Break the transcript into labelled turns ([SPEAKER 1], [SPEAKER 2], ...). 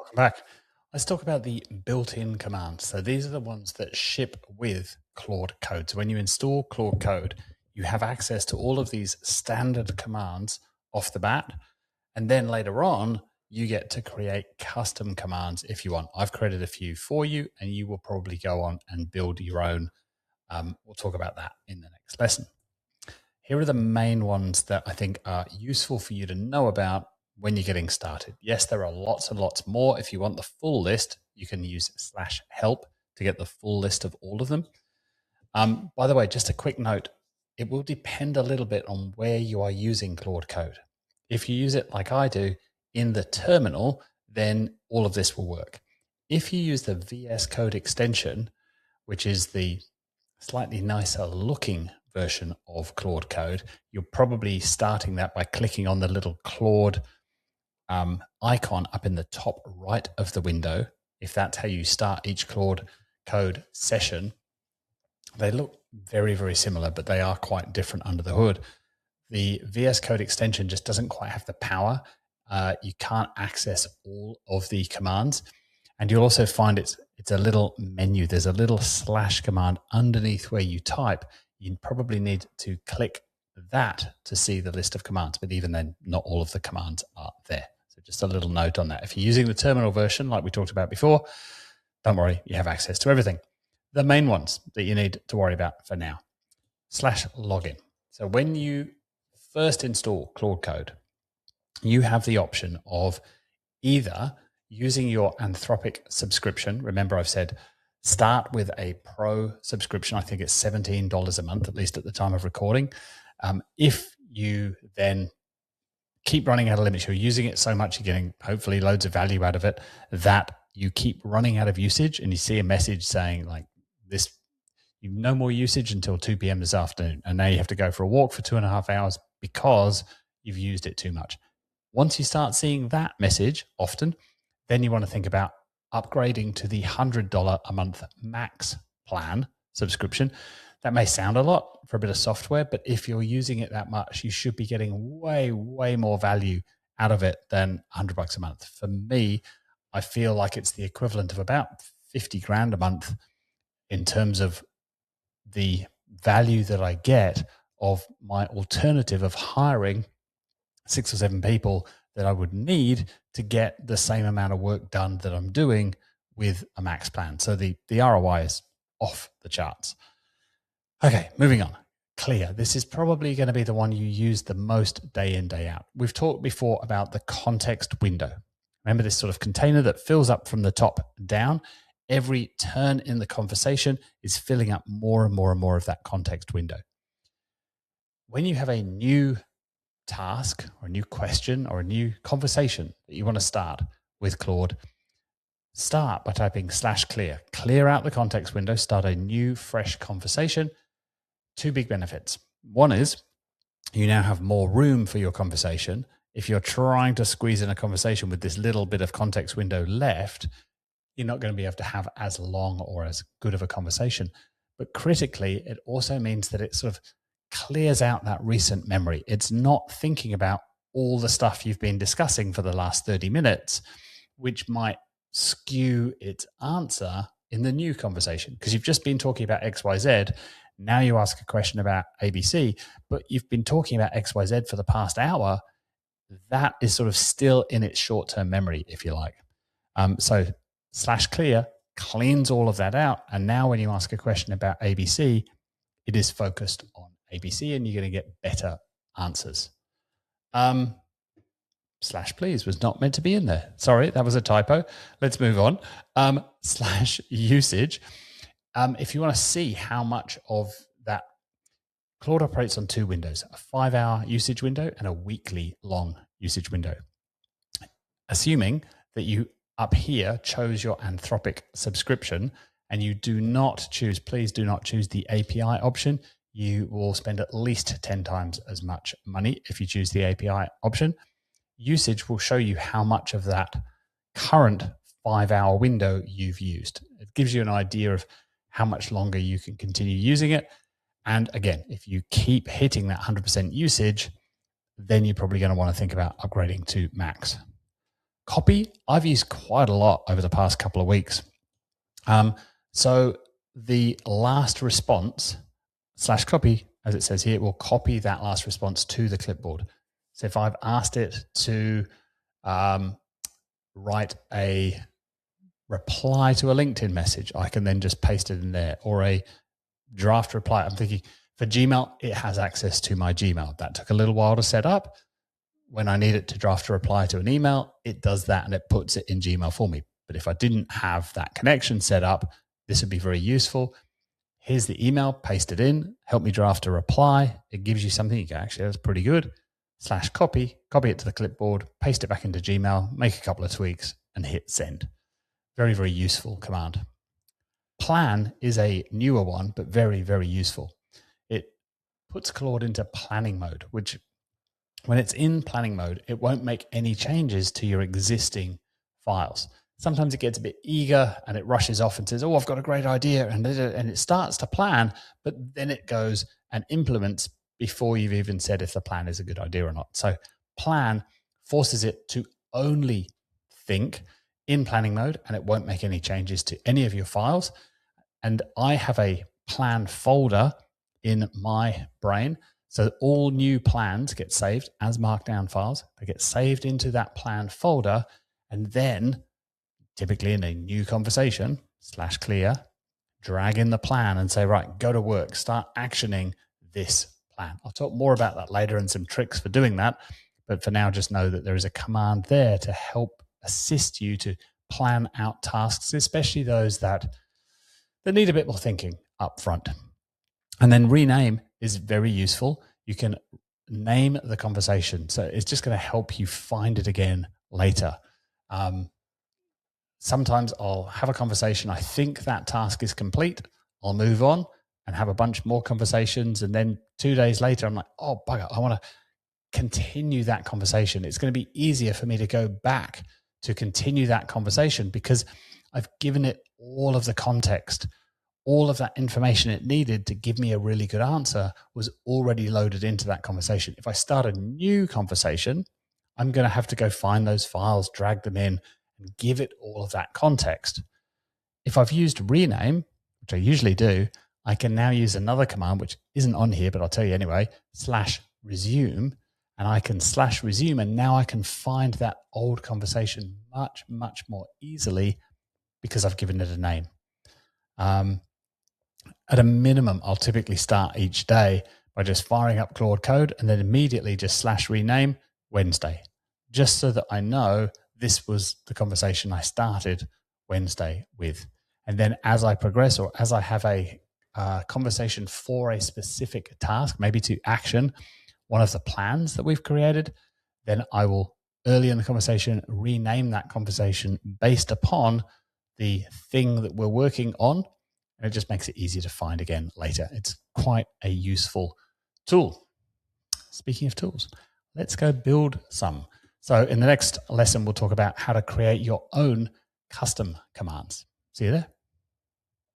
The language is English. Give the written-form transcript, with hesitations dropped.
[SPEAKER 1] Welcome back. Let's talk about the built-in commands. So these are the ones that ship with Claude Code. So when you install Claude Code, you have access to all of these standard commands off the bat. And then later on, you get to create custom commands if you want. I've created a few for you, and you will probably go on and build your own. We'll talk about that in the next lesson. Here are the main ones that I think are useful for you to know about when you're getting started. Yes, there are lots and lots more. If you want the full list, you can use /help to get the full list of all of them. By the way, just a quick note, it will depend a little bit on where you are using Claude Code. If you use it like I do in the terminal, then all of this will work. If you use the VS Code extension, which is the slightly nicer looking version of Claude Code, you're probably starting that by clicking on the little Claude icon up in the top right of the window. If that's how you start each Claude Code session, they look very, very similar, but they are quite different under the hood. The VS Code extension just doesn't quite have the power. You can't access all of the commands. And you'll also find it's a little menu. There's a little / command underneath where you type. You probably need to click that to see the list of commands, but even then, not all of the commands are there. So just a little note on that. If you're using the terminal version, like we talked about before, don't worry, you have access to everything. The main ones that you need to worry about for now, /login. So when you first install Claude Code, you have the option of either using your Anthropic subscription. Remember, I've said start with a pro subscription. I think it's $17 a month, at least at the time of recording. If you then keep running out of limits, you're using it so much, you're getting hopefully loads of value out of it, that you keep running out of usage and you see a message saying like this, you've no more usage until 2 p.m. this afternoon. And now you have to go for a walk for 2.5 hours because you've used it too much. Once you start seeing that message often, then you want to think about upgrading to the $100 a month max plan subscription. That may sound a lot for a bit of software, but if you're using it that much, you should be getting way, way more value out of it than $100 a month. For me, I feel like it's the equivalent of about 50 grand a month in terms of the value that I get of my alternative of hiring 6 or 7 people that I would need to get the same amount of work done that I'm doing with a max plan. So the ROI is off the charts. Okay, moving on. Clear. This is probably going to be the one you use the most day in, day out. We've talked before about the context window. Remember this sort of container that fills up from the top down? Every turn in the conversation is filling up more and more and more of that context window. When you have a new task or a new question or a new conversation that you want to start with Claude, start by typing /clear. Clear out the context window, start a new, fresh conversation. 2 big benefits. One is you now have more room for your conversation. If you're trying to squeeze in a conversation with this little bit of context window left, you're not going to be able to have as long or as good of a conversation. But critically, it also means that it sort of clears out that recent memory. It's not thinking about all the stuff you've been discussing for the last 30 minutes, which might skew its answer in the new conversation. Because you've just been talking about XYZ. Now you ask a question about ABC, but you've been talking about XYZ for the past hour. That is sort of still in its short-term memory, if you like. So /clear cleans all of that out. And now when you ask a question about ABC, it is focused on ABC and you're going to get better answers. /please was not meant to be in there. Sorry, that was a typo. Let's move on. /usage. If you want to see how much of that, Claude operates on 2 windows, a 5-hour usage window and a weekly long usage window. Assuming that you up here chose your Anthropic subscription and you do not choose, please do not choose the API option. You will spend at least 10 times as much money if you choose the API option. Usage will show you how much of that current 5-hour window you've used. It gives you an idea of how much longer you can continue using it. And again, if you keep hitting that 100% usage, then you're probably going to want to think about upgrading to max. Copy, I've used quite a lot over the past couple of weeks. So the last response / copy, as it says here, it will copy that last response to the clipboard. So if I've asked it to write a reply to a LinkedIn message, I can then just paste it in there, or a draft reply. I'm thinking for Gmail, it has access to my Gmail. That took a little while to set up. When I need it to draft a reply to an email, it does that and it puts it in Gmail for me. But if I didn't have that connection set up, this would be very useful. Here's the email, paste it in, help me draft a reply. It gives you something you go, actually, that's pretty good. / copy it to the clipboard, paste it back into Gmail, make a couple of tweaks and hit send. Very, very useful command. Plan is a newer one, but very, very useful. It puts Claude into planning mode, which when it's in planning mode, it won't make any changes to your existing files. Sometimes it gets a bit eager and it rushes off and says, oh, I've got a great idea. And it starts to plan, but then it goes and implements before you've even said if the plan is a good idea or not. So plan forces it to only think in planning mode, and it won't make any changes to any of your files. And I have a plan folder in my brain. So all new plans get saved as markdown files. They get saved into that plan folder, and then typically in a new conversation / clear, drag in the plan and say, right, go to work, start actioning this plan. I'll talk more about that later and some tricks for doing that. But for now, just know that there is a command there to help assist you to plan out tasks, especially those that need a bit more thinking up front. And then rename is very useful. You can name the conversation. So it's just going to help you find it again later. Sometimes I'll have a conversation. I think that task is complete. I'll move on and have a bunch more conversations. And then 2 days later, I'm like, oh, bugger, I want to continue that conversation. It's going to be easier for me to go back to continue that conversation because I've given it all of the context. All of that information it needed to give me a really good answer was already loaded into that conversation. If I start a new conversation, I'm going to have to go find those files, drag them in, and give it all of that context. If I've used rename, which I usually do, I can now use another command, which isn't on here, but I'll tell you anyway, /resume, and I can /resume, and now I can find that old conversation much, much more easily because I've given it a name. At a minimum, I'll typically start each day by just firing up Claude Code and then immediately just /rename Wednesday, just so that I know this was the conversation I started Wednesday with. And then as I progress, or as I have a conversation for a specific task, maybe to action one of the plans that we've created, then I will early in the conversation rename that conversation based upon the thing that we're working on. And it just makes it easier to find again later. It's quite a useful tool. Speaking of tools, let's go build some. So in the next lesson, we'll talk about how to create your own custom commands. See you there.